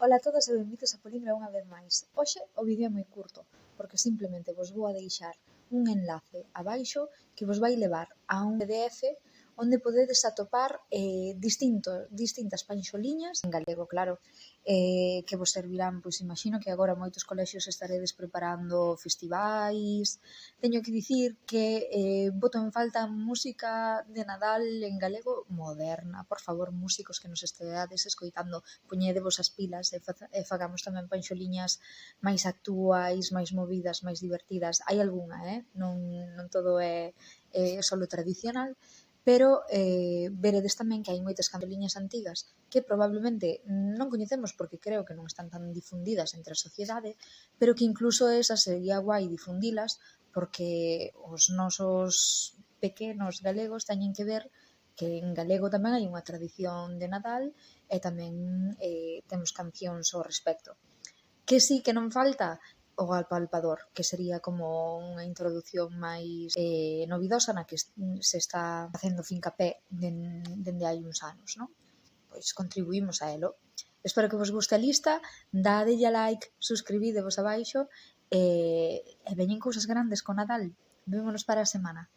Ola a todos e benvidos a Polimbra unha vez máis. Hoxe o vídeo é moi curto, porque simplemente vos vou a deixar un enlace abaixo que vos vai levar a un PDF onde podedes atopar distintas panxoliñas en galego, claro, que vos servirán, pois imagino que agora moitos colexios estaredes preparando festivais. Teño que dicir que boto en falta música de Nadal en galego moderna. Por favor, músicos que nos esteades escoitando, poñedevos as pilas e fagamos tamén panxoliñas máis actuais, máis movidas, máis divertidas. Hai algunha, non todo é solo tradicional, pero veredes tamén que hai moitas cantoriñas antigas que probablemente non coñecemos porque creo que non están tan difundidas entre a sociedade, pero que incluso esas sería guai difundilas porque os nosos pequenos galegos teñen que ver que en galego tamén hai unha tradición de Nadal e tamén temos cancións ao respecto. Que sí que non falta? O apalpador, que sería como unha introdución máis novidosa na que se está facendo fincapé dende hai uns anos, non? Pois contribuímos a elo. Espero que vos guste a lista, dadelle a like, suscribídevos abaixo e veñen cousas grandes con Nadal. Vémonos para a semana.